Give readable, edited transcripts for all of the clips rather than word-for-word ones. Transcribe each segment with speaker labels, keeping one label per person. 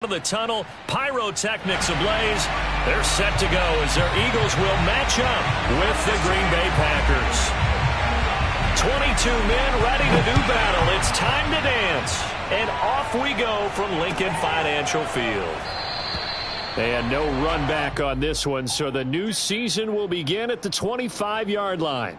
Speaker 1: Of the tunnel, pyrotechnics ablaze. They're set to go as their Eagles will match up with the Green Bay Packers. 22 men ready to do battle. It's time to dance. And off we go from Lincoln Financial Field. And no run back on this one, so the new season will begin at the 25-yard line.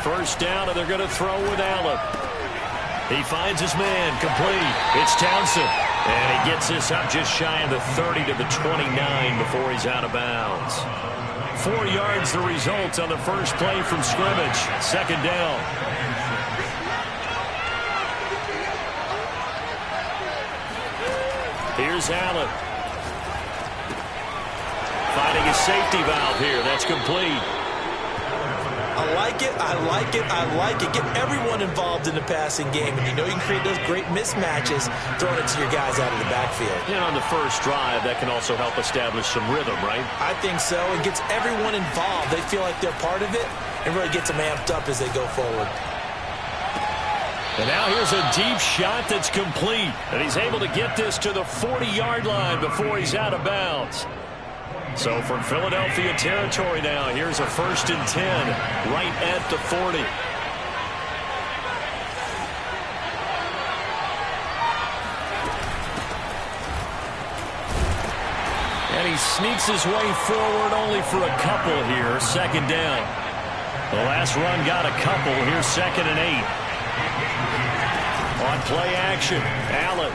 Speaker 1: First down, and they're going to throw with Allen. He finds his man, complete. It's Townsend. And he gets this up just shy of the 30 to the 29 before he's out of bounds. 4 yards the result on the first play from scrimmage. Second down. Here's Allen. Finding his safety valve here. That's complete.
Speaker 2: I like it, I like it, I like it. Get everyone involved in the passing game, and you know you can create those great mismatches throwing it to your guys out of the backfield.
Speaker 1: And on the first drive, that can also help establish some rhythm, right?
Speaker 2: I think so. It gets everyone involved. They feel like they're part of it, and really gets them amped up as they go forward.
Speaker 1: And now here's a deep shot that's complete. And he's able to get this to the 40-yard line before he's out of bounds. So from Philadelphia territory now, here's a 1st and 10 right at the 40. And he sneaks his way forward only for a couple here. Second down. The last run got a couple. Here's 2nd and 8. On play action, Allen.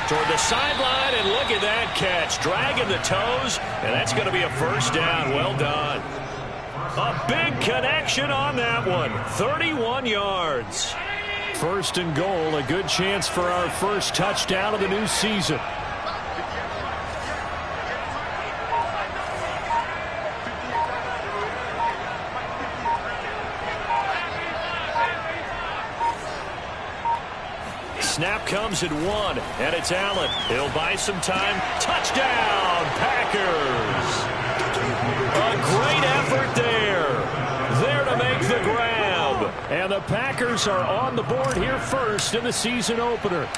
Speaker 1: Toward the sideline, and look at that catch. Dragging the toes, and that's going to be a first down. Well done. A big connection on that one. 31 yards. 1st and goal, a good chance for our first touchdown of the new season. Snap comes at 1, and it's Allen. He'll buy some time. Touchdown, Packers! A great effort there. There to make the grab. And the Packers are on the board here first in the season opener.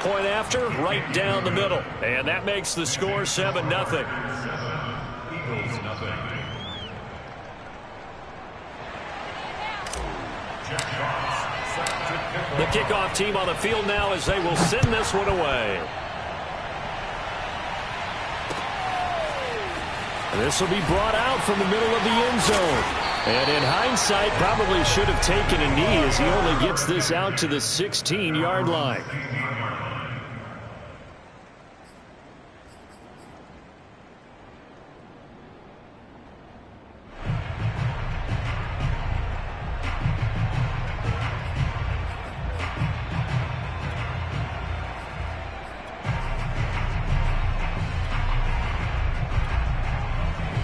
Speaker 1: Point after, right down the middle. And that makes the score 7-0.
Speaker 3: Eagles nothing.
Speaker 1: The kickoff team on the field now as they will send this one away. And this will be brought out from the middle of the end zone. And in hindsight, probably should have taken a knee as he only gets this out to the 16-yard line.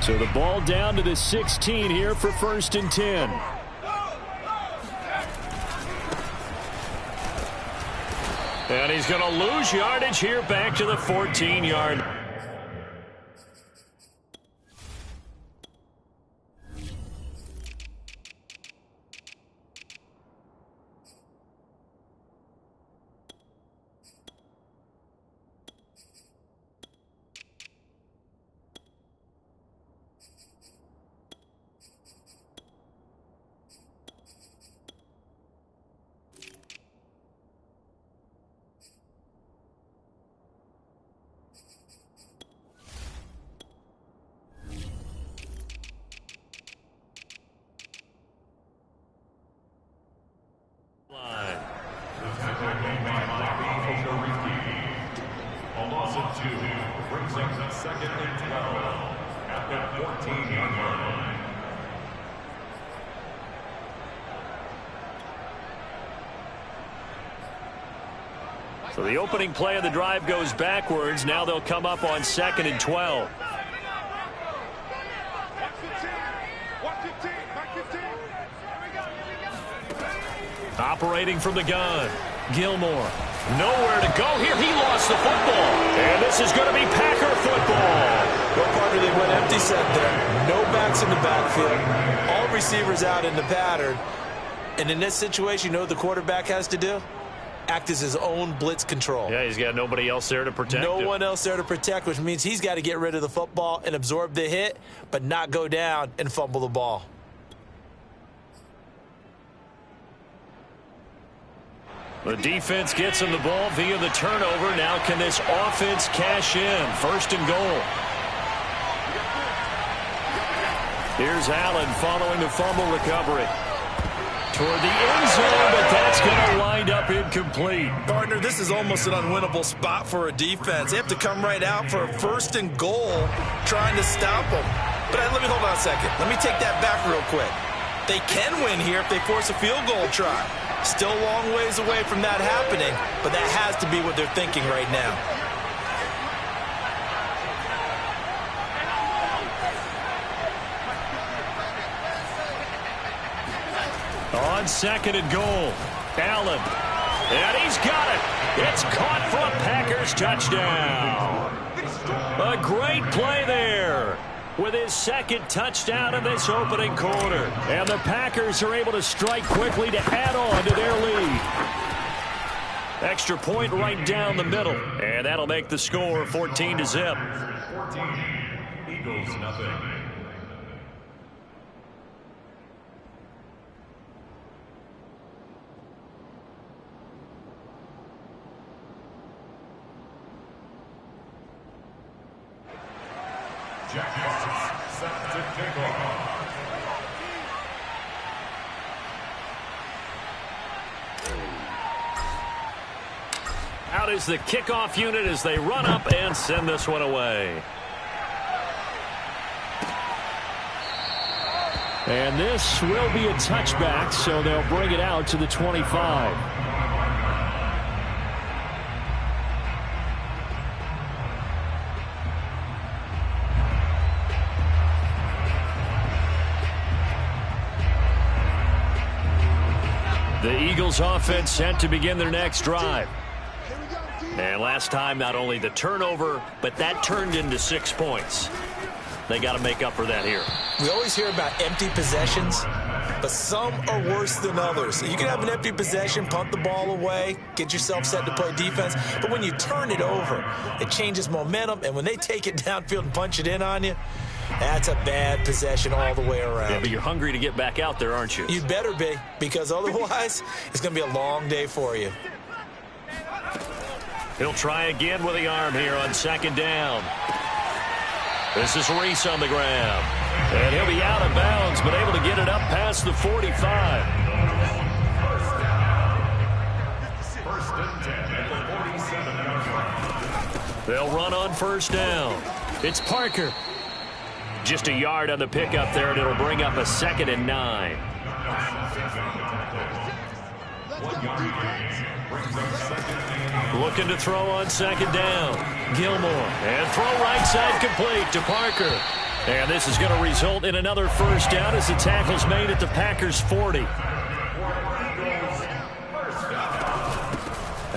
Speaker 1: So the ball down to the 16 here for 1st and 10. And he's going to lose yardage here back to the 14-yard.
Speaker 3: second and 12 at the 14-yard line.
Speaker 1: So the opening play of the drive goes backwards. Now they'll come up on 2nd and 12. Operating from the gun. Gilmore. Nowhere to go here. He lost the football. And this is going to be Packer football.
Speaker 2: Well, partner, they went empty set there. No backs in the backfield. All receivers out in the pattern. And in this situation, you know what the quarterback has to do? Act as his own blitz control.
Speaker 1: Yeah, he's got nobody else there to protect him.
Speaker 2: No one else there to protect, which means he's got to get rid of the football and absorb the hit, but not go down and fumble the ball.
Speaker 1: The defense gets him the ball via the turnover. Now can this offense cash in? 1st and goal. Here's Allen following the fumble recovery. Toward the end zone, but that's going to wind up incomplete.
Speaker 2: Partner, this is almost an unwinnable spot for a defense. They have to come right out for a 1st and goal trying to stop them. But let me hold on a second. Let me take that back real quick. They can win here if they force a field goal try. Still a long ways away from that happening, but that has to be what they're thinking right now.
Speaker 1: On 2nd and goal, Allen. And he's got it. It's caught for a Packers touchdown. A great play there with his 2nd touchdown in this opening quarter. And the Packers are able to strike quickly to add on to their lead. Extra point right down the middle. And that'll make the score 14-0.
Speaker 3: 14, Eagles nothing. Jack Fox set to kick off.
Speaker 1: Out is the kickoff unit as they run up and send this one away. And this will be a touchback, so they'll bring it out to the 25. The Eagles offense set to begin their next drive. And last time, not only the turnover, but that turned into 6 points. They got to make up for that here.
Speaker 2: We always hear about empty possessions, but some are worse than others. You can have an empty possession, punt the ball away, get yourself set to play defense, but when you turn it over, it changes momentum, and when they take it downfield and punch it in on you, that's a bad possession all the way around.
Speaker 1: Yeah, but you're hungry to get back out there, aren't you?
Speaker 2: You better be, because otherwise, it's going to be a long day for you.
Speaker 1: He'll try again with the arm here on 2nd down. This is Reese on the ground. And he'll be out of bounds, but able to get it up past the 45.
Speaker 3: First and 10 at the 47-yard line.
Speaker 1: They'll run on 1st down. It's Parker. Just a yard on the pickup there, and it'll bring up a 2nd and 9.
Speaker 3: 1 yard gain brings up 2nd and 8.
Speaker 1: Looking to throw on 2nd down. Gilmore. And throw right side complete to Parker. And this is going to result in another 1st down as the tackle's made at the Packers' 40.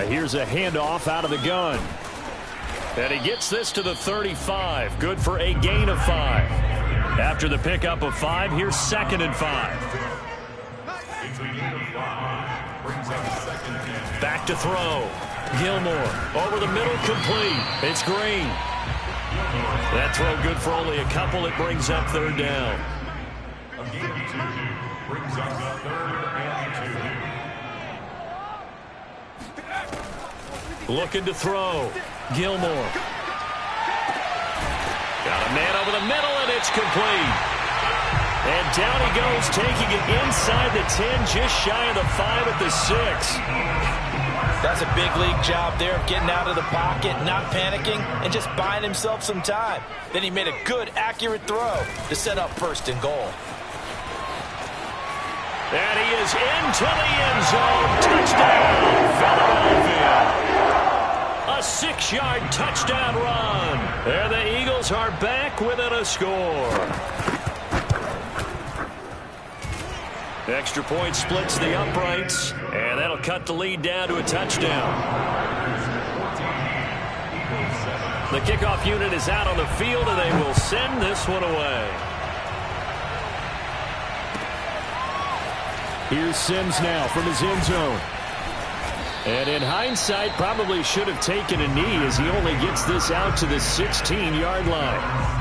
Speaker 1: And here's a handoff out of the gun. And he gets this to the 35. Good for a gain of 5. After the pickup of 5, here's 2nd and 5. Back to throw. Gilmore over the middle, complete. It's Green. That throw good for only a couple. It brings up 3rd down.
Speaker 3: A gain of 2 brings up 3rd and 2.
Speaker 1: Looking to throw. Gilmore. Got a man over the middle, and it's complete. And down he goes, taking it inside the 10, just shy of the 5 at the 6.
Speaker 2: That's a big league job there of getting out of the pocket, not panicking, and just buying himself some time. Then he made a good, accurate throw to set up 1st and goal.
Speaker 1: And he is into the end zone. Touchdown, Philadelphia. A 6-yard touchdown run. And the Eagles are back within a score. The extra point splits the uprights, and that'll cut the lead down to a touchdown. The kickoff unit is out on the field, and they will send this one away. Here's Sims now from his end zone. And in hindsight, probably should have taken a knee as he only gets this out to the 16-yard line.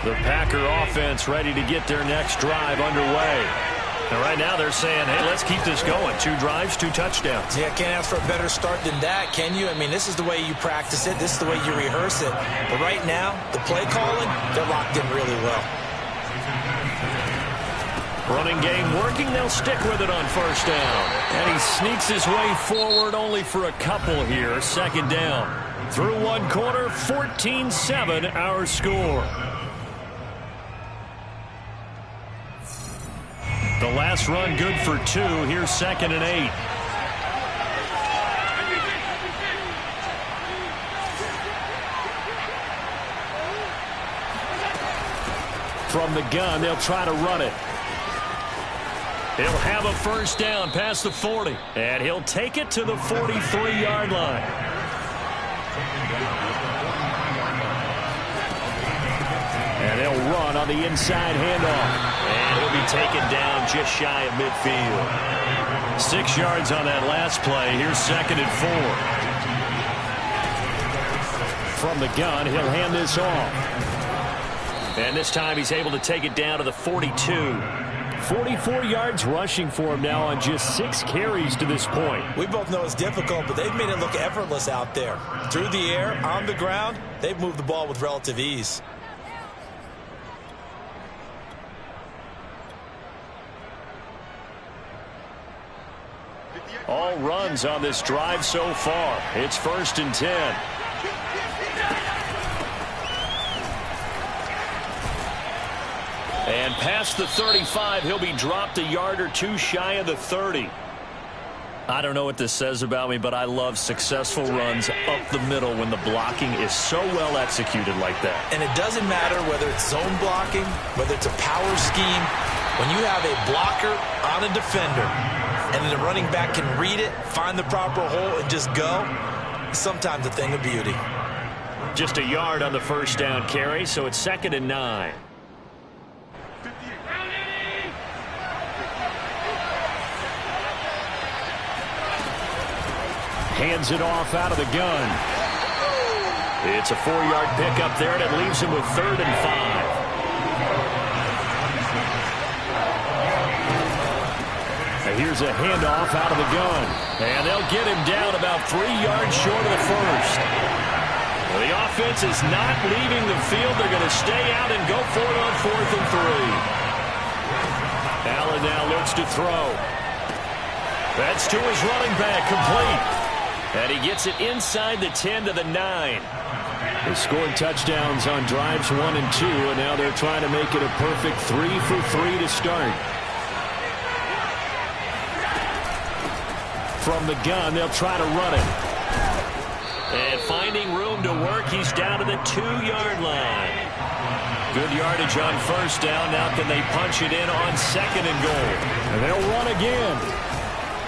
Speaker 1: The Packer offense ready to get their next drive underway. And right now they're saying, hey, let's keep this going. 2 drives, 2 touchdowns.
Speaker 2: Yeah, can't ask for a better start than that, can you? I mean, this is the way you practice it. This is the way you rehearse it. But right now, the play calling, they're locked in really well.
Speaker 1: Running game working. They'll stick with it on 1st down. And he sneaks his way forward only for a couple here. 2nd down. Through 1 quarter, 14-7 our score. The last run good for 2. Here's 2nd and 8. From the gun, they'll try to run it. He'll have a 1st down past the 40. And he'll take it to the 43-yard line. And they'll run on the inside handoff. And he'll be taken down just shy of midfield. 6 yards on that last play. Here's 2nd and 4. From the gun, he'll hand this off. And this time he's able to take it down to the 42. 44 yards rushing for him now on just 6 carries to this point.
Speaker 2: We both know it's difficult, but they've made it look effortless out there. Through the air, on the ground, they've moved the ball with relative ease.
Speaker 1: All runs on this drive so far. It's 1st and 10. And past the 35, he'll be dropped a yard or 2 shy of the 30. I don't know what this says about me, but I love successful runs up the middle when the blocking is so well executed like that.
Speaker 2: And it doesn't matter whether it's zone blocking, whether it's a power scheme. When you have a blocker on a defender, and then the running back can read it, find the proper hole, and just go, sometimes a thing of beauty.
Speaker 1: Just a yard on the 1st down carry, so it's 2nd and 9. Hands it off out of the gun. It's a 4-yard pickup there, and it leaves him with 3rd and 5. Here's a handoff out of the gun. And they'll get him down about 3 yards short of the 1st. Well, the offense is not leaving the field. They're going to stay out and go for it on 4th and 3. Allen now looks to throw. That's to his running back, complete. And he gets it inside the 10 to the 9. They scored touchdowns on drives 1 and 2, and now they're trying to make it a perfect 3 for 3 to start. From the gun, they'll try to run it. And finding room to work, he's down to the 2-yard line. Good yardage on 1st down. Now can they punch it in on 2nd and goal? And they'll run again.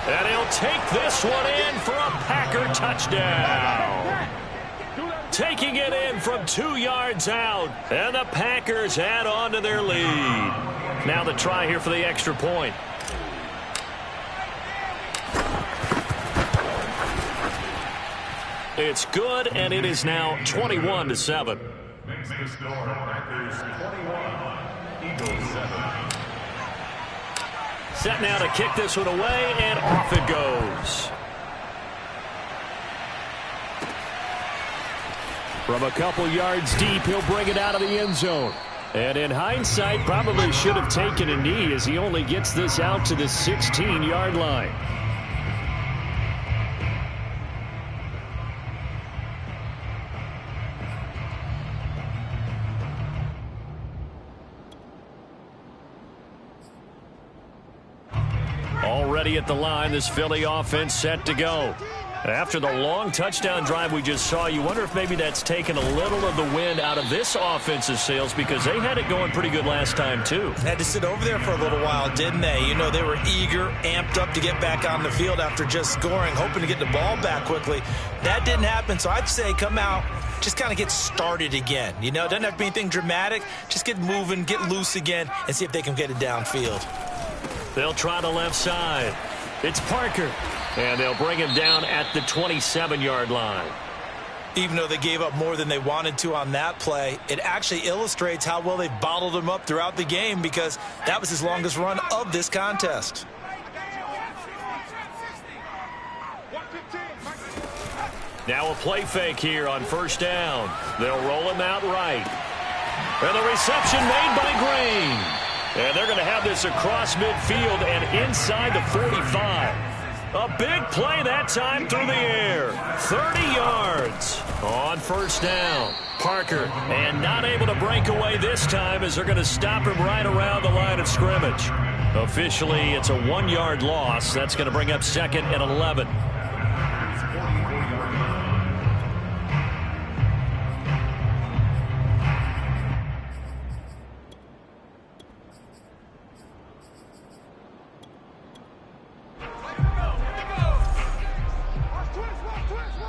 Speaker 1: And he'll take this one in for a Packer touchdown. Taking it in from 2 yards out. And the Packers add on to their lead. Now the try here for the extra point. It's good, and it is now 21-7.
Speaker 3: Makes the score Packers 21, Eagles 7.
Speaker 1: Set now to kick this one away, and off it goes. From a couple yards deep, he'll bring it out of the end zone. And in hindsight, probably should have taken a knee as he only gets this out to the 16-yard line. Already at the line, this Philly offense set to go. After the long touchdown drive we just saw, you wonder if maybe that's taken a little of the wind out of this offensive sails because they had it going pretty good last time too.
Speaker 2: Had to sit over there for a little while, didn't they? You know, they were eager, amped up to get back on the field after just scoring, hoping to get the ball back quickly. That didn't happen, so I'd say come out, just kind of get started again. You know, it doesn't have to be anything dramatic. Just get moving, get loose again, and see if they can get it downfield.
Speaker 1: They'll try the left side. It's Parker. And they'll bring him down at the 27-yard line.
Speaker 2: Even though they gave up more than they wanted to on that play, it actually illustrates how well they bottled him up throughout the game because that was his longest run of this contest.
Speaker 1: Now a play fake here on first down. They'll roll him out right. And the reception made by Green. And they're going to have this across midfield and inside the 45. A big play that time through the air. 30 yards on first down. Parker, and not able to break away this time as they're going to stop him right around the line of scrimmage. Officially, it's a 1-yard loss. That's going to bring up second and 11.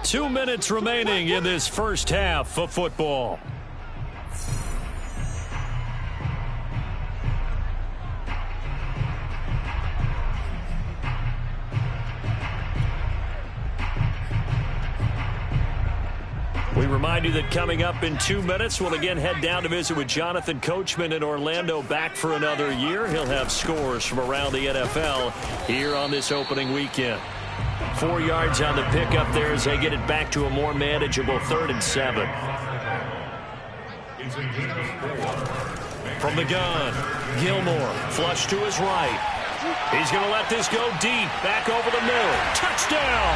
Speaker 1: Two minutes remaining in this first half of football. We remind you that coming up in 2 minutes, we'll again head down to visit with Jonathan Coachman in Orlando, back for another year. He'll have scores from around the NFL here on this opening weekend. 4 yards on the pickup there as they get it back to a more manageable 3rd and 7. From the gun, Gilmore, flush to his right. He's going to let this go deep, back over the middle. Touchdown!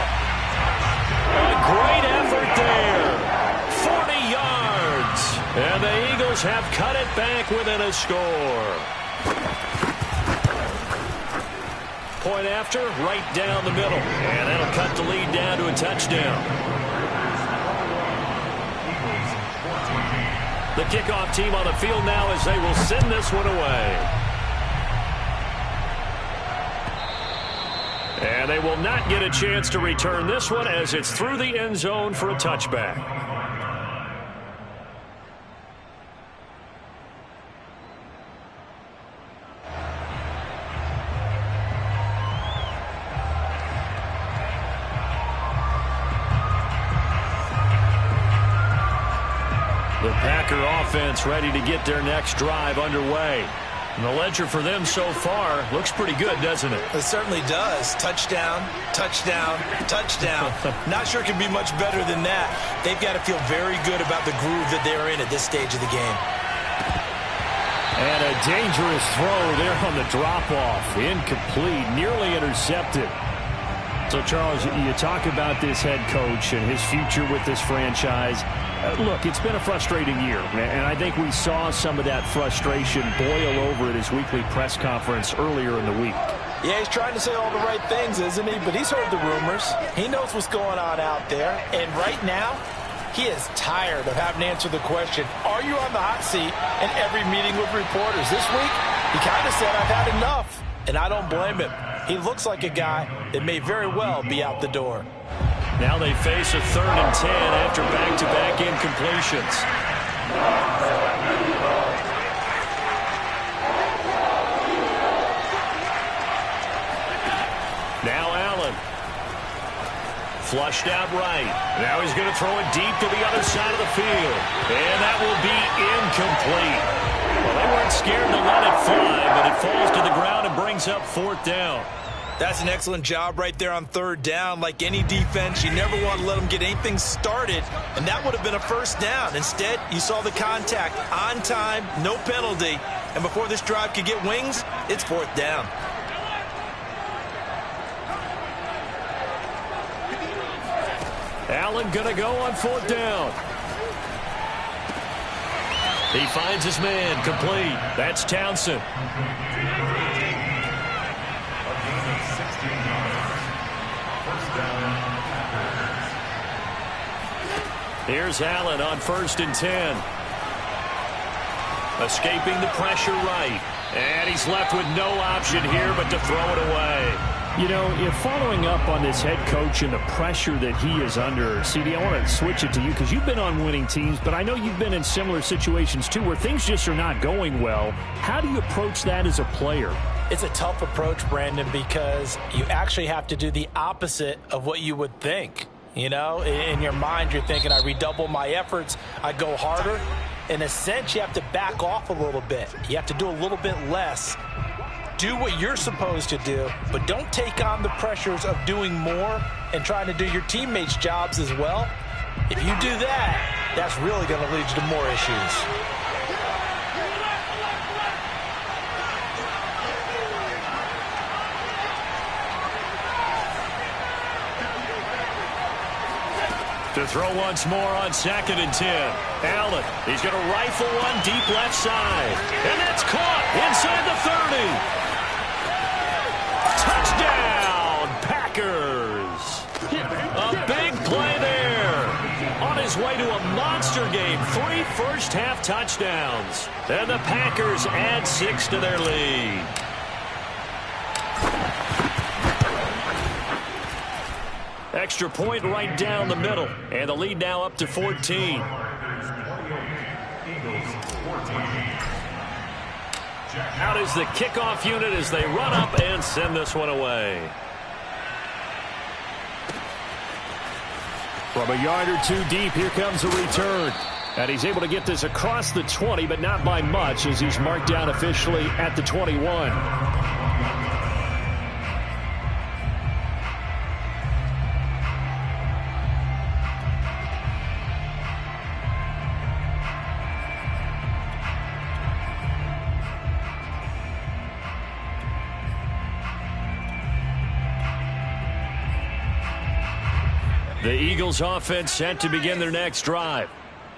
Speaker 1: A great effort there. 40 yards. And the Eagles have cut it back within a score. Point after, right down the middle. And that'll cut the lead down to a touchdown. The kickoff team on the field now as they will send this one away. And they will not get a chance to return this one as it's through the end zone for a touchback. The Packer offense ready to get their next drive underway. And the ledger for them so far looks pretty good, doesn't it?
Speaker 2: It certainly does. Touchdown, touchdown, touchdown. Not sure it can be much better than that. They've got to feel very good about the groove that they're in at this stage of the game.
Speaker 1: And a dangerous throw there on the drop-off. Incomplete, nearly intercepted. So, Charles, you talk about this head coach and his future with this franchise. Look, it's been a frustrating year, and I think we saw some of that frustration boil over at his weekly press conference earlier in the week.
Speaker 2: Yeah, he's trying to say all the right things, isn't he? But he's heard the rumors. He knows what's going on out there. And right now, he is tired of having to answer the question, are you on the hot seat in every meeting with reporters? This week, he kind of said, I've had enough. And I don't blame him. He looks like a guy that may very well be out the door.
Speaker 1: Now they face a 3rd and 10 after back-to-back incompletions. Now Allen. Flushed out right. Now he's going to throw it deep to the other side of the field. And that will be incomplete. Well, they weren't scared to let it fly, but it falls to the ground and brings up 4th down.
Speaker 2: That's an excellent job right there on third down. Like any defense, you never want to let them get anything started, and that would have been a first down. Instead, you saw the contact on time, no penalty, and before this drive could get wings, it's fourth down.
Speaker 1: Allen going to go on fourth down. He finds his man, complete. That's Townsend. Here's Allen on 1st and 10. Escaping the pressure right. And he's left with no option here but to throw it away.
Speaker 4: You know, if following up on this head coach and the pressure that he is under, CD, I want to switch it to you because you've been on winning teams, but I know you've been in similar situations too where things just are not going well. How do you approach that as a player?
Speaker 5: It's a tough approach, Brandon, because you actually have to do the opposite of what you would think. You know, in your mind, you're thinking, I redouble my efforts, I go harder. In a sense, you have to back off a little bit. You have to do a little bit less. Do what you're supposed to do, but don't take on the pressures of doing more and trying to do your teammates' jobs as well. If you do that, that's really going to lead you to more issues.
Speaker 1: To throw once more on 2nd and 10. Allen, he's going to rifle one deep left side. And that's caught inside the 30. Touchdown, Packers. A big play there. On his way to a monster game. 3 first-half touchdowns. And the Packers add 6 to their lead. Extra point right down the middle. And the lead now up to 14. Out is the kickoff unit as they run up and send this one away.
Speaker 4: From a yard or two deep, here comes a return. And he's able to get this across the 20, but not by much as he's marked down officially at the 21.
Speaker 1: The Eagles offense set to begin their next drive.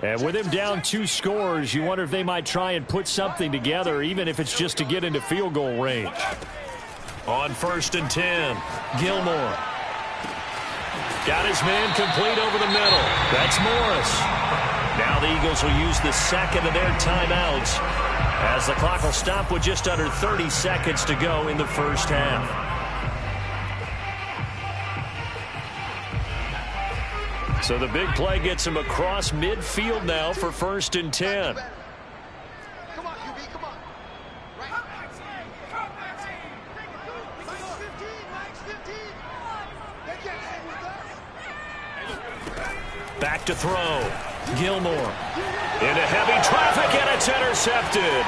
Speaker 1: And with him down 2 scores, you wonder if they might try and put something together, even if it's just to get into field goal range. On 1st and 10, Gilmore. Got his man complete over the middle. That's Morris. Now the Eagles will use the second of their timeouts as the clock will stop with just under 30 seconds to go in the first half. So the big play gets him across midfield now for 1st and 10.
Speaker 6: Come on, QB, come on.
Speaker 1: Back to throw. Gilmore. Into heavy traffic, and it's intercepted.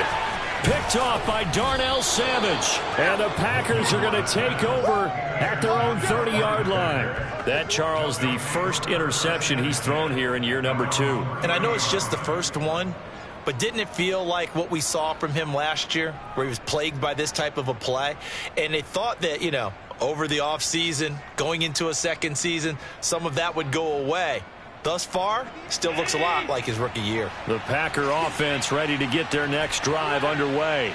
Speaker 1: Picked off by Darnell Savage. And the Packers are going to take over at their own 30-yard line. That, Charles, the first interception he's thrown here in year number 2.
Speaker 2: And I know it's just the first one, but didn't it feel like what we saw from him last year, where he was plagued by this type of a play? And they thought that, you know, over the offseason, going into a second season, some of that would go away. Thus far, still looks a lot like his rookie year.
Speaker 1: The Packer offense ready to get their next drive underway.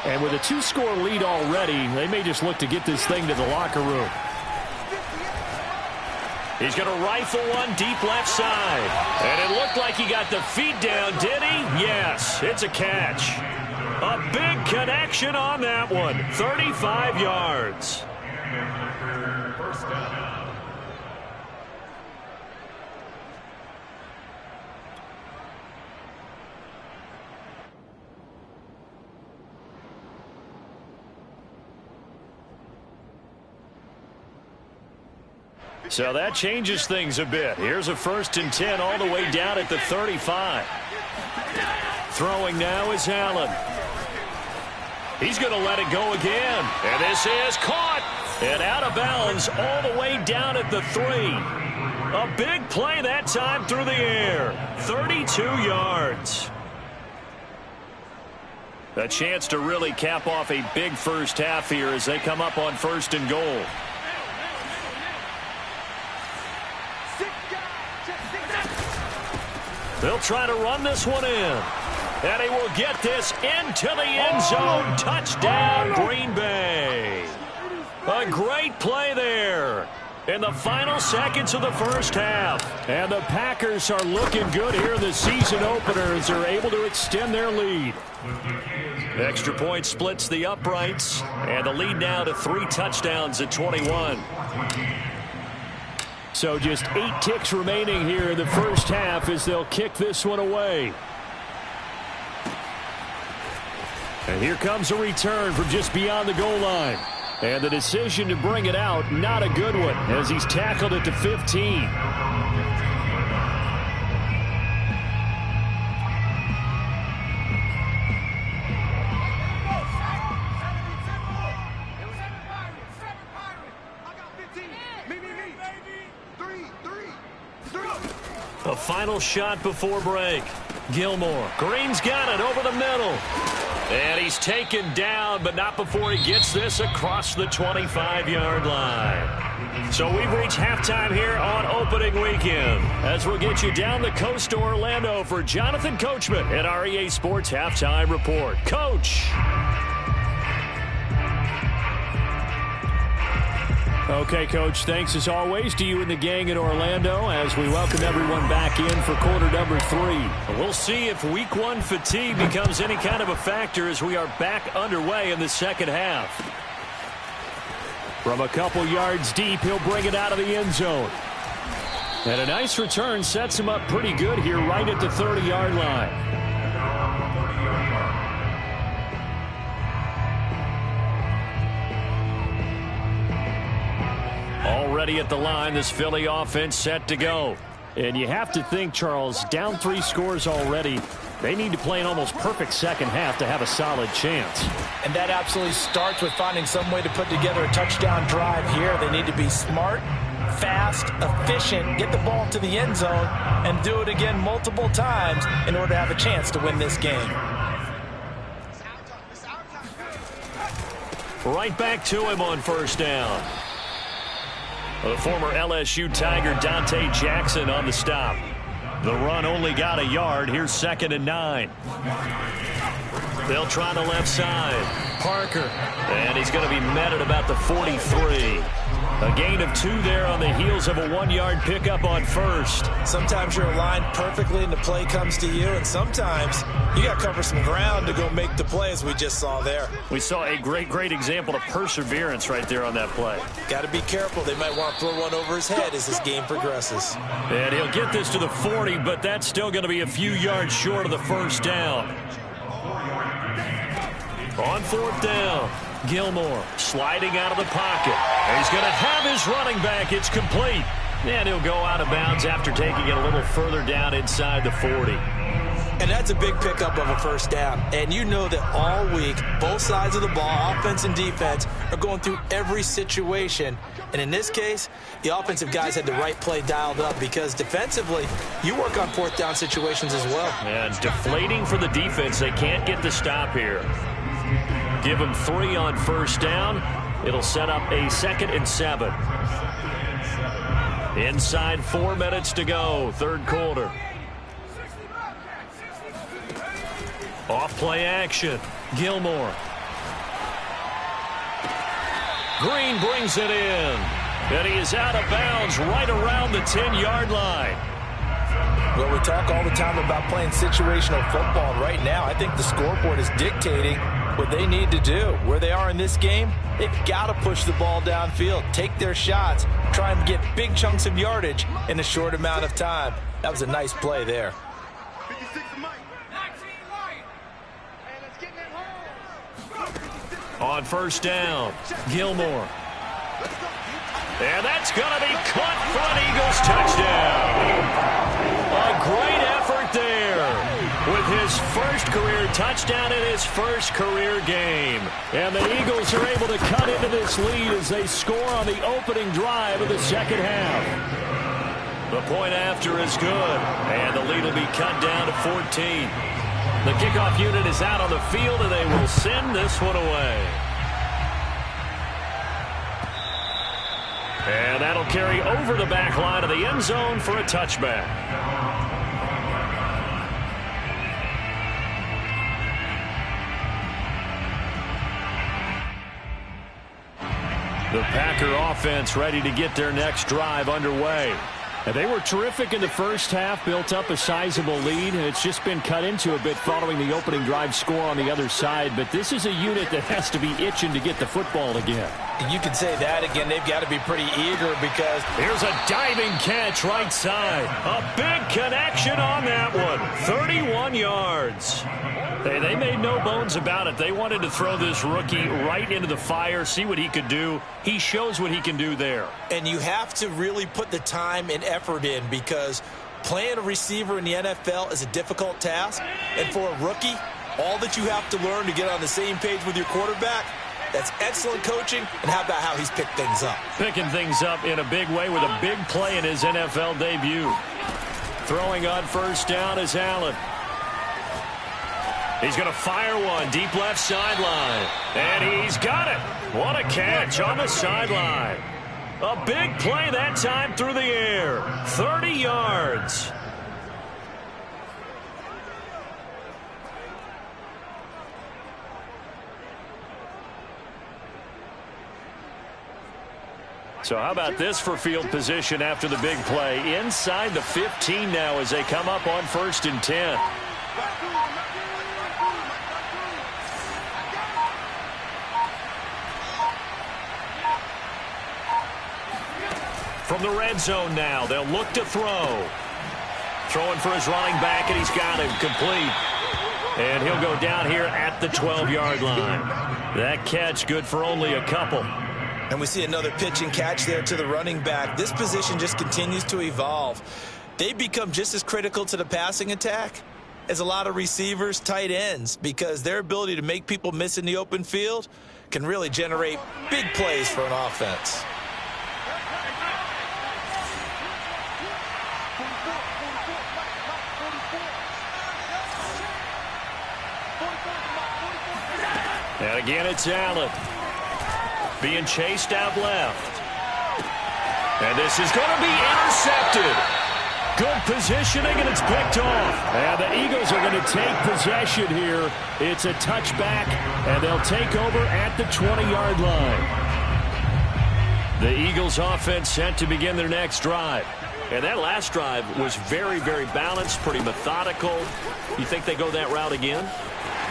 Speaker 4: And with a 2-score lead already, they may just look to get this thing to the locker room.
Speaker 1: He's going to rifle one deep left side. And it looked like he got the feet down, did he? Yes, it's a catch. A big connection on that one. 35 yards.
Speaker 3: First down.
Speaker 1: So that changes things a bit. Here's a 1st and 10 all the way down at the 35. Throwing now is Allen. He's going to let it go again. And this is caught. And out of bounds all the way down at the 3. A big play that time through the air. 32 yards. A chance to really cap off a big first half here as they come up on 1st and goal. They'll try to run this one in. And he will get this into the end zone. Touchdown, Green Bay. A great play there in the final seconds of the first half.
Speaker 4: And the Packers are looking good here in the season opener as they're able to extend their lead.
Speaker 1: Extra point splits the uprights. And the lead now to 3 touchdowns at 21.
Speaker 4: So just 8 ticks remaining here in the first half as they'll kick this one away. And here comes a return from just beyond the goal line. And the decision to bring it out, not a good one, as he's tackled at the 15.
Speaker 1: A final shot before break. Gilmore. Green's got it over the middle. And he's taken down, but not before he gets this across the 25-yard line. So we've reached halftime here on opening weekend, as we'll get you down the coast to Orlando for Jonathan Coachman at our EA Sports Halftime Report. Coach.
Speaker 4: Okay, Coach, thanks as always to you and the gang in Orlando as we welcome everyone back in for quarter number 3.
Speaker 1: We'll see if week 1 fatigue becomes any kind of a factor as we are back underway in the second half.
Speaker 4: From a couple yards deep, he'll bring it out of the end zone. And a nice return sets him up pretty good here right at the 30-yard line.
Speaker 1: Already at the line, this Philly offense set to go.
Speaker 4: And you have to think, Charles, down 3 scores already. They need to play an almost perfect second half to have a solid chance.
Speaker 5: And that absolutely starts with finding some way to put together a touchdown drive here. They need to be smart, fast, efficient, get the ball to the end zone, and do it again multiple times in order to have a chance to win this game.
Speaker 1: Right back to him on first down. The former LSU Tiger Dante Jackson on the stop. The run only got a yard. Here's 2nd and 9. They'll try the left side. Parker. And he's going to be met at about the 43. A gain of 2 there on the heels of a 1-yard pickup on first.
Speaker 5: Sometimes you're aligned perfectly and the play comes to you, and sometimes you got to cover some ground to go make the play, as we just saw there.
Speaker 1: We saw a great example of perseverance right there on that play.
Speaker 5: Got to be careful. They might want to throw one over his head as this game progresses.
Speaker 1: And he'll get this to the 40, but that's still going to be a few yards short of the first down. On 4th down, Gilmore sliding out of the pocket. He's going to have his running back. It's complete. And he'll go out of bounds after taking it a little further down inside the 40.
Speaker 5: And that's a big pickup of a first down. And you know that all week, both sides of the ball, offense and defense, are going through every situation. And in this case, the offensive guys had the right play dialed up because defensively, you work on 4th down situations as well.
Speaker 1: And deflating for the defense. They can't get the stop here. Give them 3 on first down. It'll set up a 2nd and 7. Inside 4 minutes to go, 3rd quarter. Off play action. Gilmore. Green brings it in. And he is out of bounds right around the 10-yard line.
Speaker 5: Well, we talk all the time about playing situational football. And right now, I think the scoreboard is dictating what they need to do. Where they are in this game, they've got to push the ball downfield, take their shots, try and get big chunks of yardage in a short amount of time. That was a nice play there.
Speaker 1: On first down, Gilmore. And that's going to be caught for an Eagles touchdown. A great effort there with his first career touchdown in his first career game.
Speaker 4: And the Eagles are able to cut into this lead as they score on the opening drive of the second half.
Speaker 1: The point after is good, and the lead will be cut down to 14. The kickoff unit is out on the field, and they will send this one away. And that'll carry over the back line of the end zone for a touchback. The Packer offense ready to get their next drive underway.
Speaker 4: And they were terrific in the first half, built up a sizable lead, and it's just been cut into a bit following the opening drive score on the other side. But this is a unit that has to be itching to get the football again.
Speaker 5: You can say that again. They've got to be pretty eager because
Speaker 1: here's a diving catch right side. A big connection on that one. 31 yards.
Speaker 4: Hey, they made no bones about it. They wanted to throw this rookie right into the fire, see what he could do. He shows what he can do there.
Speaker 5: And you have to really put the time and effort in because playing a receiver in the NFL is a difficult task. And for a rookie, all that you have to learn to get on the same page with your quarterback, that's excellent coaching. And how about how he's picked things up?
Speaker 4: Picking things up in a big way with a big play in his NFL debut.
Speaker 1: Throwing on first down is Allen. He's going to fire one deep left sideline. And he's got it. What a catch on the sideline. A big play that time through the air. 30 yards. So how about this for field position after the big play? Inside the 15 now as they come up on 1st and 10. From the red zone now, they'll look to throw. Throwing for his running back, and he's got him complete. And he'll go down here at the 12-yard line. That catch good for only a couple.
Speaker 5: And we see another pitch and catch there to the running back. This position just continues to evolve. They become just as critical to the passing attack as a lot of receivers, tight ends, because their ability to make people miss in the open field can really generate big plays for an offense.
Speaker 1: And again, it's Allen. Being chased out left. And this is going to be intercepted. Good positioning, and it's picked off.
Speaker 4: And the Eagles are going to take possession here. It's a touchback, and they'll take over at the 20-yard line.
Speaker 1: The Eagles offense set to begin their next drive. And that last drive was very, very balanced, pretty methodical. You think they go that route again?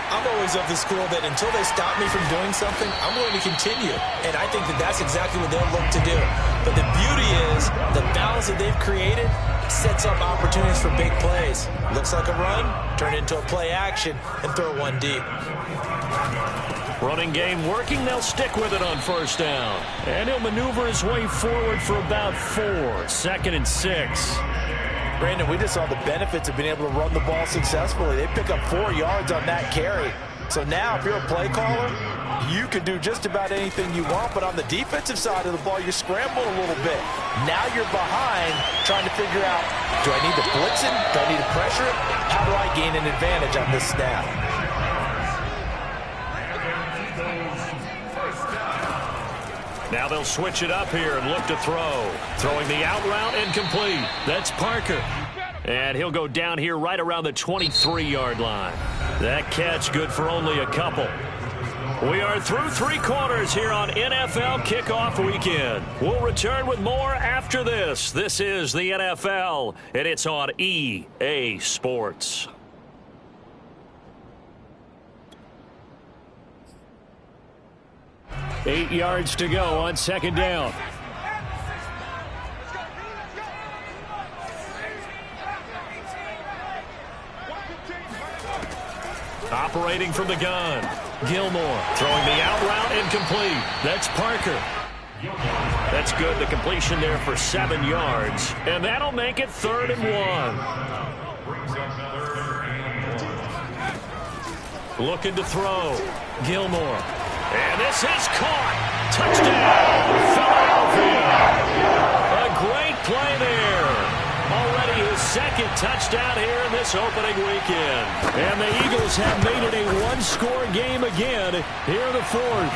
Speaker 5: I'm always of the school that until they stop me from doing something, I'm going to continue. And I think that that's exactly what they'll look to do. But the beauty is the balance that they've created sets up opportunities for big plays. Looks like a run, turn into a play action, and throw one deep.
Speaker 1: Running game working. They'll stick with it on 1st down.
Speaker 4: And he'll maneuver his way forward for about 4. 2nd and 6.
Speaker 5: Brandon, we just saw the benefits of being able to run the ball successfully. They pick up 4 yards on that carry. So now, if you're a play caller, you can do just about anything you want. But on the defensive side of the ball, you're scrambling a little bit. Now you're behind, trying to figure out, do I need to blitz him? Do I need to pressure him? How do I gain an advantage on this snap?
Speaker 1: Now they'll switch it up here and look to throw. Throwing the out route incomplete. That's Parker. And he'll go down here right around the 23-yard line. That catch good for only a couple. We are through 3 quarters here on NFL Kickoff Weekend. We'll return with more after this. This is the NFL, and it's on EA Sports.
Speaker 4: Eight yards to go on 2nd down.
Speaker 1: Operating from the gun. Gilmore throwing the out route incomplete. That's Parker. That's good. The completion there for 7 yards. And that'll make it 3rd and 1. Looking to throw. Gilmore. And this is caught. Touchdown, Philadelphia. A great play there. Already his second touchdown here in this opening weekend. And the Eagles have made it a one-score game again here in the fourth.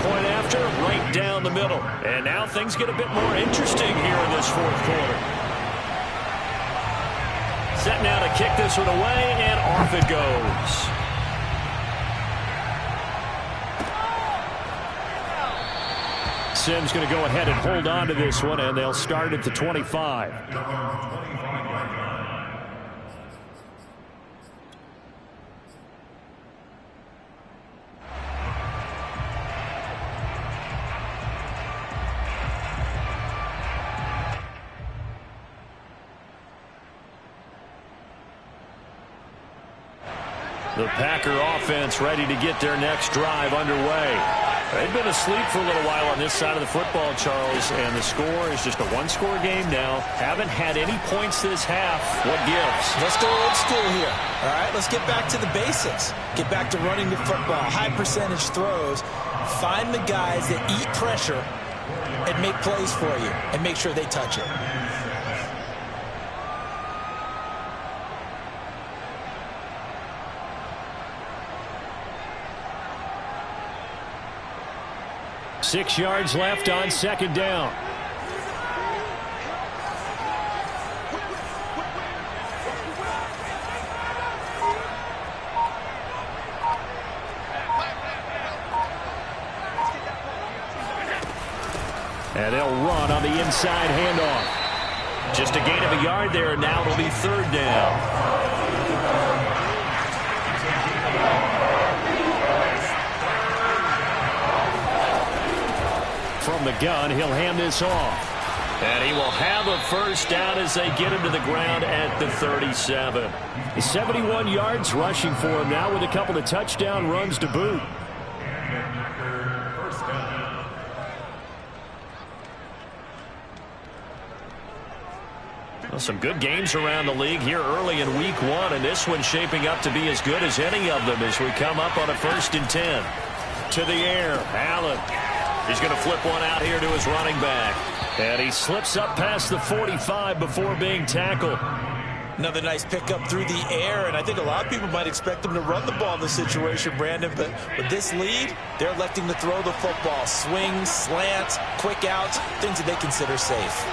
Speaker 1: Point after, right down the middle. And now things get a bit more interesting here in this fourth quarter. Set now to kick this one away, and off it goes. Simms going to go ahead and hold on to this one, and they'll start at the 25. The Packer offense ready to get their next drive underway. They've been asleep for a little while on this side of the football, Charles, and the score is just a one-score game now. Haven't had any points this half. What gives?
Speaker 5: Let's go old school here. All right, let's get back to the basics. Get back to running the football, high percentage throws. Find the guys that eat pressure and make plays for you and make sure they touch it.
Speaker 1: Six yards left on second down. And they'll run on the inside handoff. Just a gain of a yard there, and now it'll be third down. From the gun, he'll hand this off. And he will have a first down as they get him to the ground at the 37. 71 yards rushing for him now with a couple of touchdown runs to boot. Well, some good games around the league here early in week one, and this one's shaping up to be as good as any of them as we come up on a 1st and 10. To the air, Allen. He's going to flip one out here to his running back. And he slips up past the 45 before being tackled.
Speaker 5: Another nice pickup through the air, and I think a lot of people might expect him to run the ball in this situation, Brandon, but with this lead, they're electing to throw the football. Swings, slants, quick outs, things that they consider safe.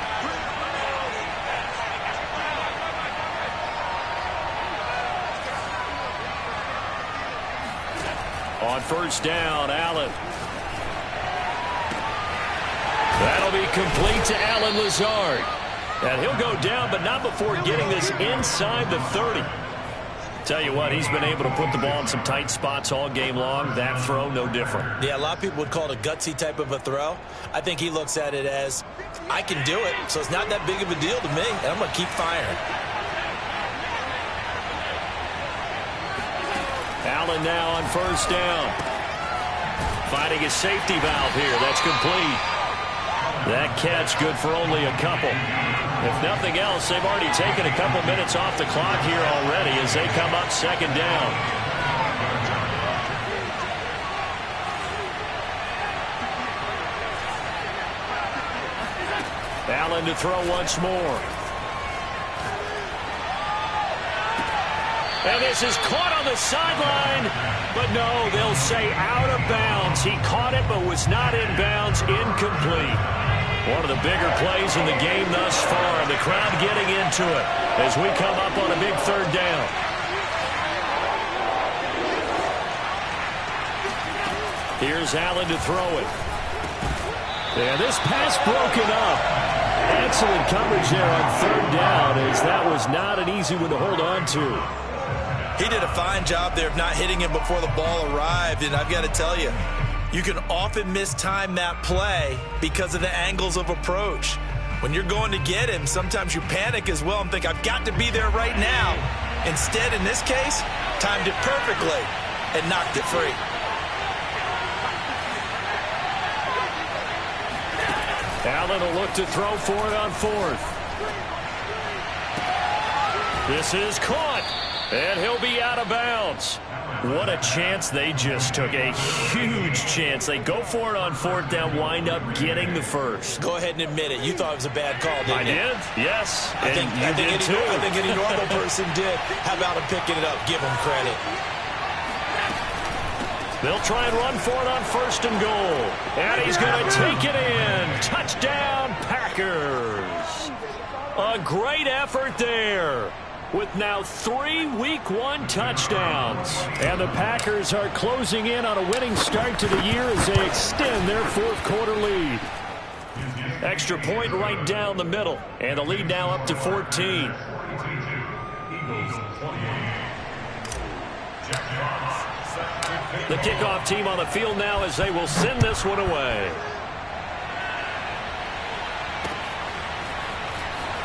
Speaker 1: On first down, Allen. That'll be complete to Allen Lazard. And he'll go down, but not before getting this inside the 30. Tell you what, he's been able to put the ball in some tight spots all game long. That throw, no different.
Speaker 5: Yeah, a lot of people would call it a gutsy type of a throw. I think he looks at it as, I can do it, so it's not that big of a deal to me, and I'm going to keep firing.
Speaker 1: Allen now on first down. Finding his safety valve here. That's complete. That catch good for only a couple. If nothing else, they've already taken a couple minutes off the clock here already as they come up second down. Allen to throw once more. And this is caught on the sideline, but no, they'll say out of bounds. He caught it, but was not in bounds, incomplete. One of the bigger plays in the game thus far. The crowd getting into it as we come up on a big third down. Here's Allen to throw it. And this pass broken up. Excellent coverage there on third down as that was not an easy one to hold on to.
Speaker 2: He did a fine job there of not hitting him before the ball arrived, and I've got to tell you, you can often mistime that play because of the angles of approach. When you're going to get him, sometimes you panic as well and think, I've got to be there right now. Instead, in this case, timed it perfectly and knocked it free.
Speaker 1: Allen will look to throw for it on fourth. This is caught, and he'll be out of bounds.
Speaker 4: What a chance they just took. A huge chance. They go for it on 4th down, wind up getting the first.
Speaker 5: Go ahead and admit it. You thought it was a bad call, didn't you?
Speaker 4: I did, yes.
Speaker 5: I think any normal person did. How about him picking it up? Give him credit.
Speaker 4: They'll try and run for it on 1st and goal. And he's going to take it in. Touchdown, Packers. A great effort there, with now 3 Week 1 touchdowns. And the Packers are closing in on a winning start to the year as they extend their 4th quarter lead. Extra point right down the middle. And the lead now up to 14. The kickoff team on the field now as they will send this one away.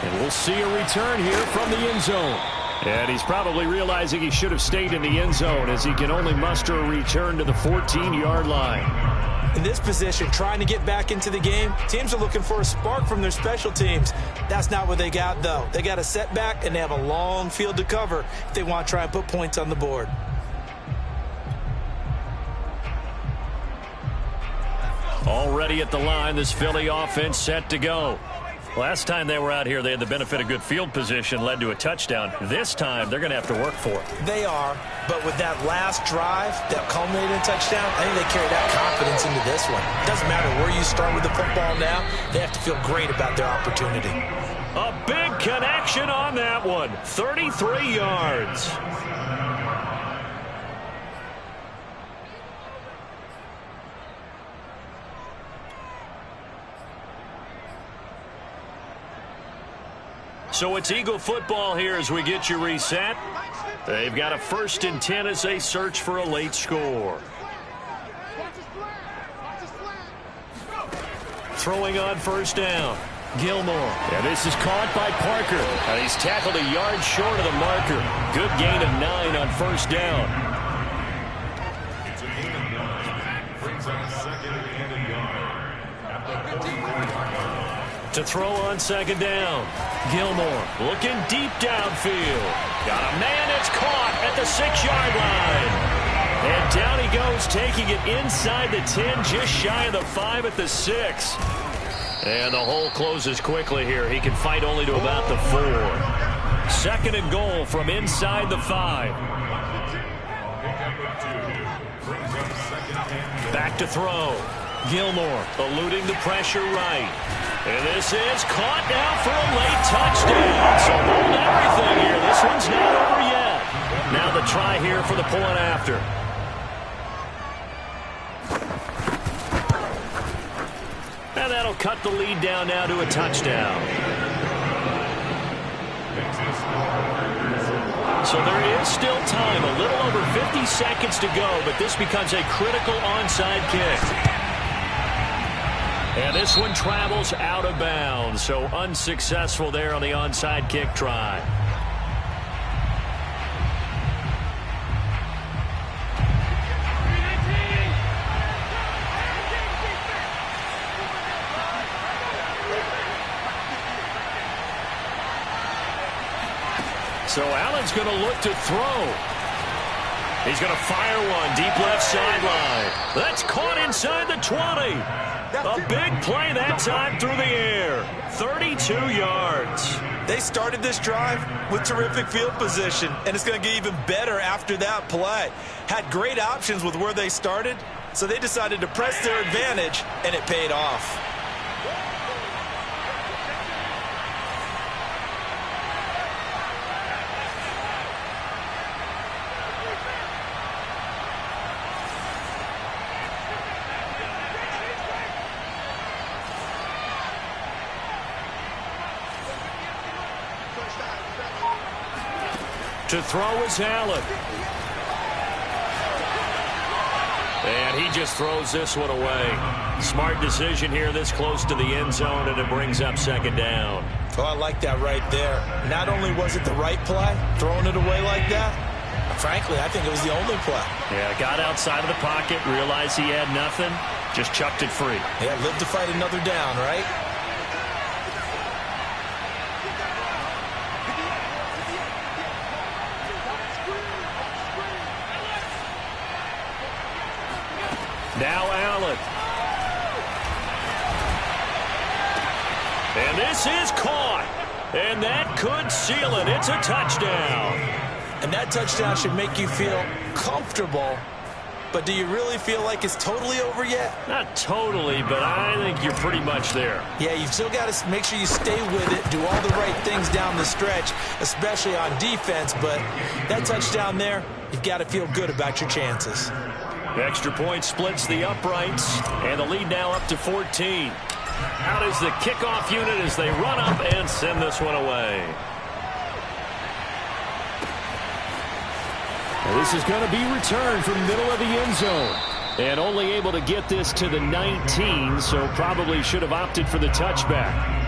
Speaker 4: And we'll see a return here from the end zone. And he's probably realizing he should have stayed in the end zone as he can only muster a return to the 14-yard line.
Speaker 5: In this position, trying to get back into the game, teams are looking for a spark from their special teams. That's not what they got, though. They got a setback, and they have a long field to cover if they want to try and put points on the board.
Speaker 4: Already at the line, this Philly offense set to go. Last time they were out here, they had the benefit of good field position, led to a touchdown. This time, they're going to have to work for it.
Speaker 5: They are, but with that last drive that culminated in a touchdown, I think they carry that confidence into this one. It doesn't matter where you start with the football now. They have to feel great about their opportunity.
Speaker 4: A big connection on that one. 33 yards. So it's Eagle football here as we get you reset. They've got a 1st and 10 as they search for a late score. Throwing on 1st down. Gilmore. And this is caught by Parker. And he's tackled a yard short of the marker. Good gain of 9 on 1st down. To throw on 2nd down. Gilmore looking deep downfield. Got a man that's caught at the 6-yard line. And down he goes, taking it inside the 10, just shy of the 5 at the 6. And the hole closes quickly here. He can fight only to about the 4. 2nd and goal from inside the 5. Back to throw. Gilmore eluding the pressure right. And this is caught now for a late touchdown. So hold everything here. This one's not over yet. Now the try here for the point after. And that'll cut the lead down now to a touchdown. So there is still time, a little over 50 seconds to go, but this becomes a critical onside kick. And this one travels out of bounds, so unsuccessful there on the onside kick try. So Allen's going to look to throw. He's going to fire one deep left sideline. That's caught inside the 20. A big play that time through the air. 32 yards.
Speaker 2: They started this drive with terrific field position, and it's going to get even better after that play. Had great options with where they started, so they decided to press their advantage, and it paid off.
Speaker 4: To throw is Allen. And he just throws this one away. Smart decision here this close to the end zone, and it brings up 2nd down.
Speaker 5: Oh, I like that right there. Not only was it the right play, throwing it away like that, frankly, I think it was the only play.
Speaker 4: Yeah, got outside of the pocket, realized he had nothing, just chucked it free.
Speaker 5: Yeah, live to fight another down, right?
Speaker 1: Now Allen. And this is caught. And that could seal it. It's a touchdown.
Speaker 5: And that touchdown should make you feel comfortable. But do you really feel like it's totally over yet?
Speaker 1: Not totally, but I think you're pretty much there.
Speaker 5: Yeah, you've still got to make sure you stay with it, do all the right things down the stretch, especially on defense. But that touchdown there, you've got to feel good about your chances.
Speaker 1: The extra point splits the uprights, and the lead now up to 14. Out is the kickoff unit as they run up and send this one away.
Speaker 4: Well, this is going to be returned from middle of the end zone. And only able to get this to the 19, so probably should have opted for the touchback.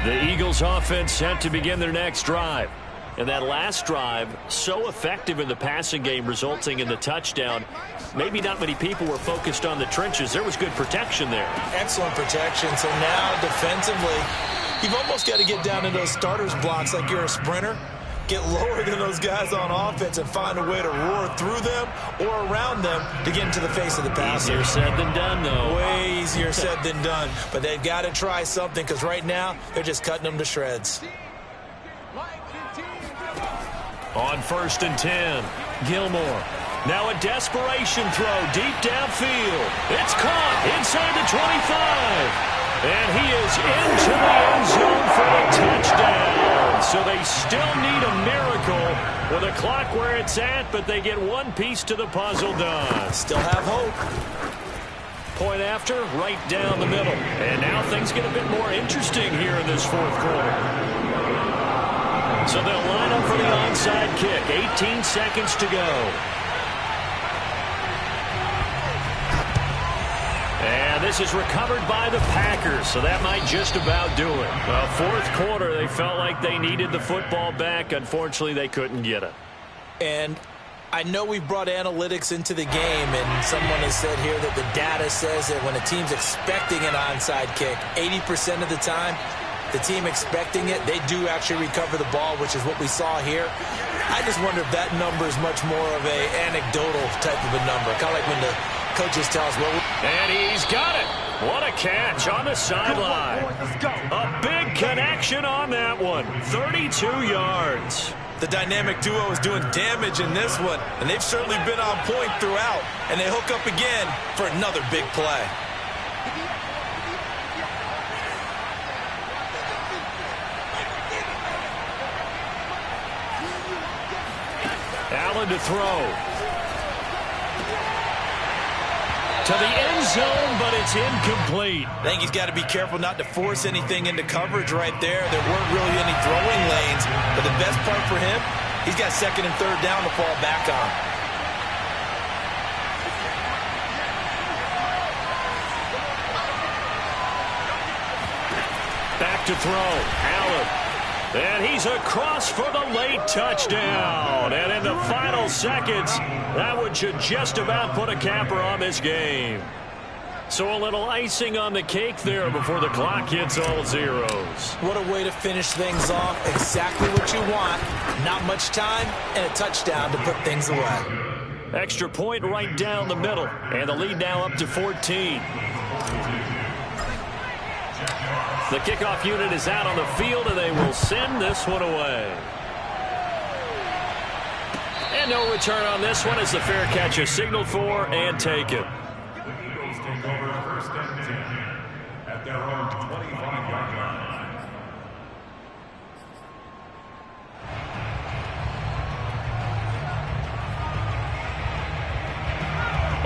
Speaker 1: The Eagles offense set to begin their next drive. And that last drive, so effective in the passing game, resulting in the touchdown. Maybe not many people were focused on the trenches. There was good protection there.
Speaker 5: Excellent protection. So now defensively, you've almost got to get down to those starters blocks like you're a sprinter. Get lower than those guys on offense and find a way to roar through them or around them to get into the face of the passer.
Speaker 1: Easier said than done, though.
Speaker 5: Way easier said than done. But they've got to try something because right now they're just cutting them to shreds.
Speaker 1: On 1st and 10, Gilmore. Now a desperation throw deep downfield. It's caught inside the 25. And he is into the end zone for the touchdown. So they still need a miracle with a clock where it's at, but they get one piece to the puzzle done.
Speaker 5: Still have hope.
Speaker 1: Point after, right down the middle. And now things get a bit more interesting here in this fourth quarter. So they'll line up for the onside kick. 18 seconds to go. And this is recovered by the Packers, so that might just about do it. Well, fourth quarter, they felt like they needed the football back. Unfortunately, they couldn't get it.
Speaker 5: And I know we brought analytics into the game, and someone has said here that the data says that when a team's expecting an onside kick, 80% of the time, the team expecting it, they do actually recover the ball, which is what we saw here. I just wonder if that number is much more of an anecdotal type of a number, kind of like when the coaches tell us, well,
Speaker 1: and he's got it. What a catch on the sideline. A big connection on that one. 32 yards.
Speaker 2: The dynamic duo is doing damage in this one, and they've certainly been on point throughout, and they hook up again for another big play.
Speaker 1: Allen to throw. To the end zone, but it's incomplete.
Speaker 2: I think he's got to be careful not to force anything into coverage right there. There weren't really any throwing lanes, but the best part for him, he's got 2nd and 3rd down to fall back on.
Speaker 1: Back to throw. Allen. And he's across for the late touchdown. And in the final seconds, that one should just about put a capper on this game. So a little icing on the cake there before the clock hits all zeros.
Speaker 5: What a way to finish things off. Exactly what you want. Not much time and a touchdown to put things away.
Speaker 1: Extra point right down the middle. And the lead now up to 14. The kickoff unit is out on the field, and they will send this one away. And no return on this one as the fair catch is signaled for and taken.
Speaker 3: The Eagles take over 1st and 10 at their own 25-yard line.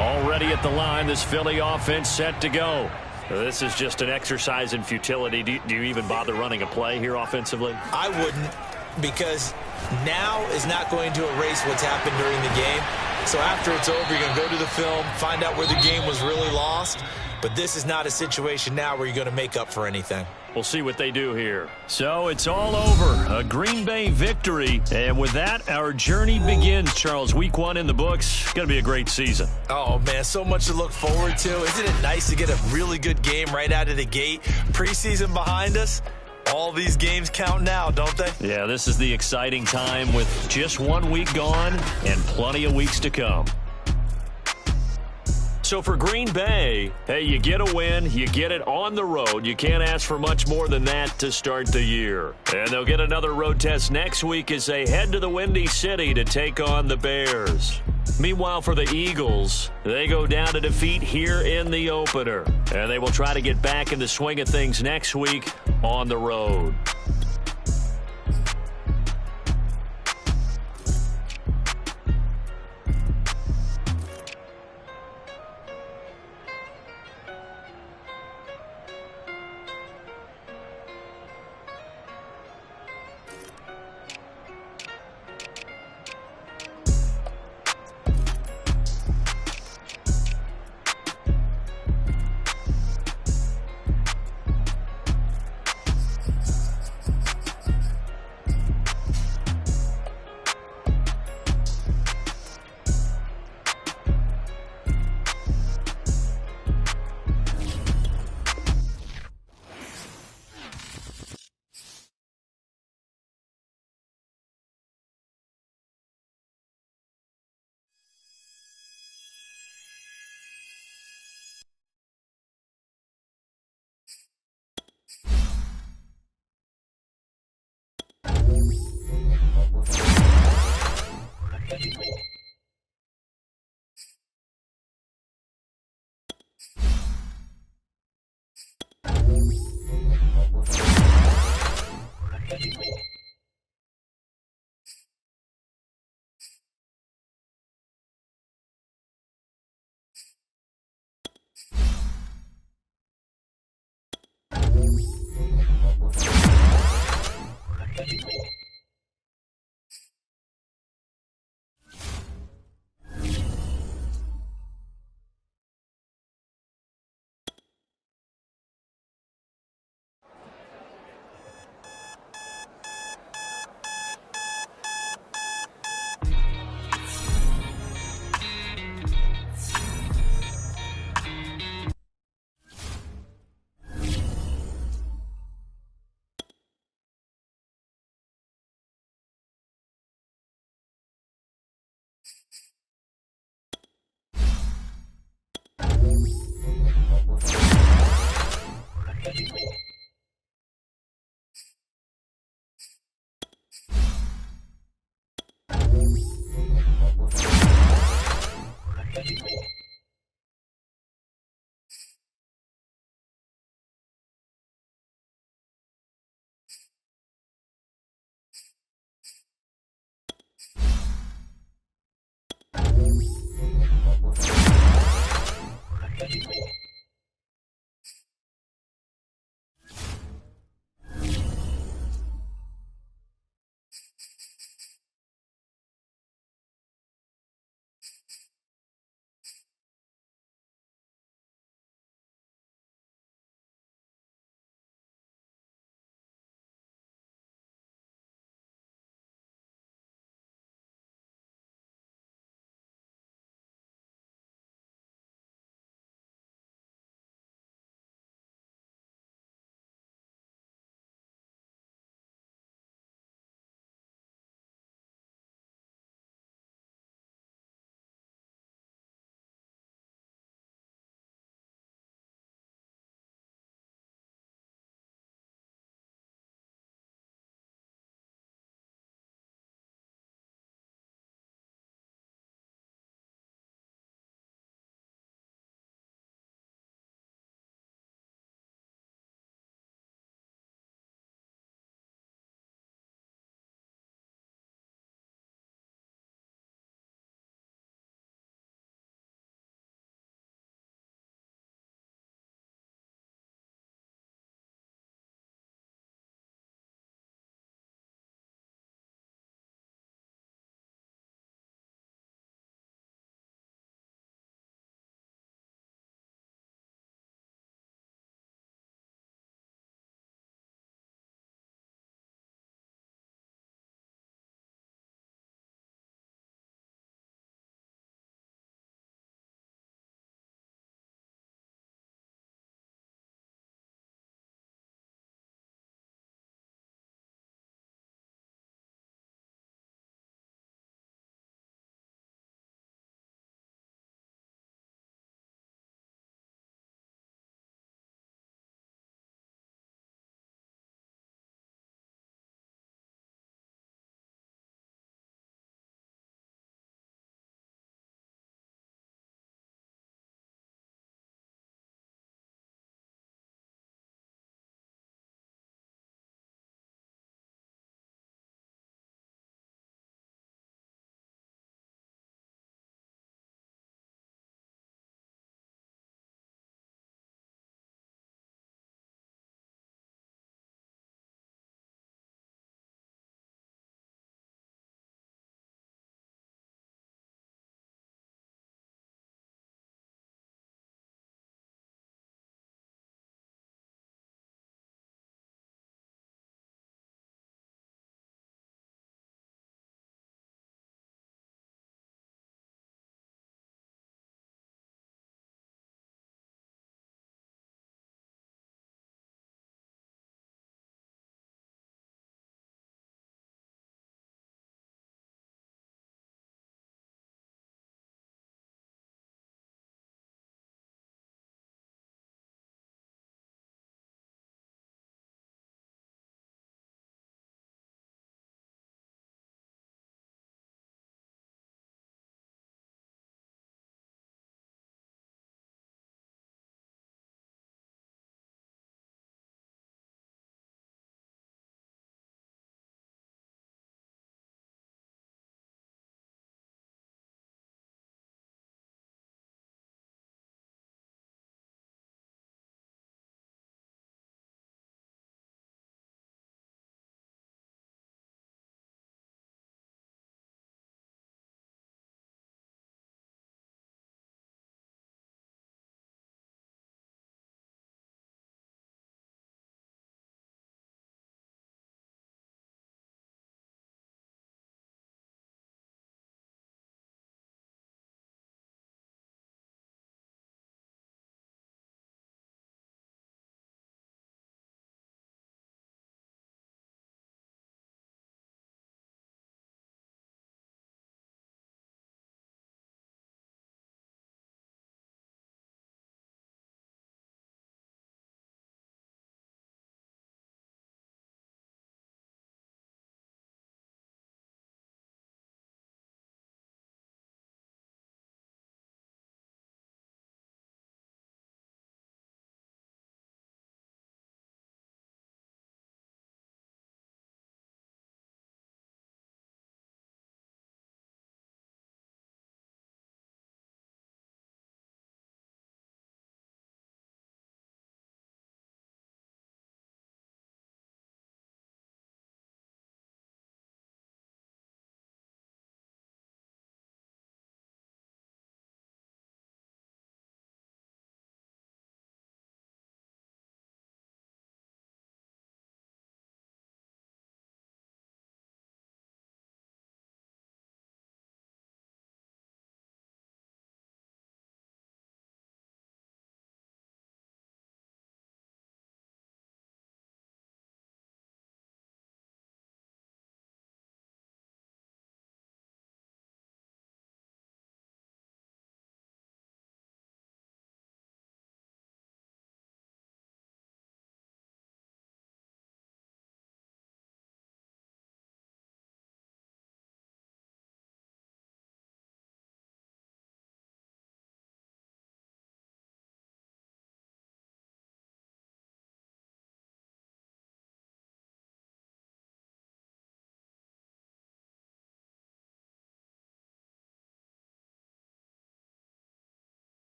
Speaker 1: Already at the line, this Philly offense set to go. This is just an exercise in futility. Do you even bother running a play here offensively?
Speaker 5: I wouldn't, because now is not going to erase what's happened during the game. So after it's over, you're going to go to the film, find out where the game was really lost. But this is not a situation now where you're going to make up for anything.
Speaker 1: We'll see what they do here. So it's all over. A Green Bay victory. And with that, our journey begins, Charles. Week 1 in the books. It's going to be a great season.
Speaker 2: Oh, man, so much to look forward to. Isn't it nice to get a really good game right out of the gate? Preseason behind us. All these games count now, don't they?
Speaker 1: Yeah, this is the exciting time with just 1 week gone and plenty of weeks to come. So for Green Bay, hey, you get a win, you get it on the road. You can't ask for much more than that to start the year. And they'll get another road test next week as they head to the Windy City to take on the Bears. Meanwhile, for the Eagles, they go down to defeat here in the opener. And they will try to get back in the swing of things next week on the road.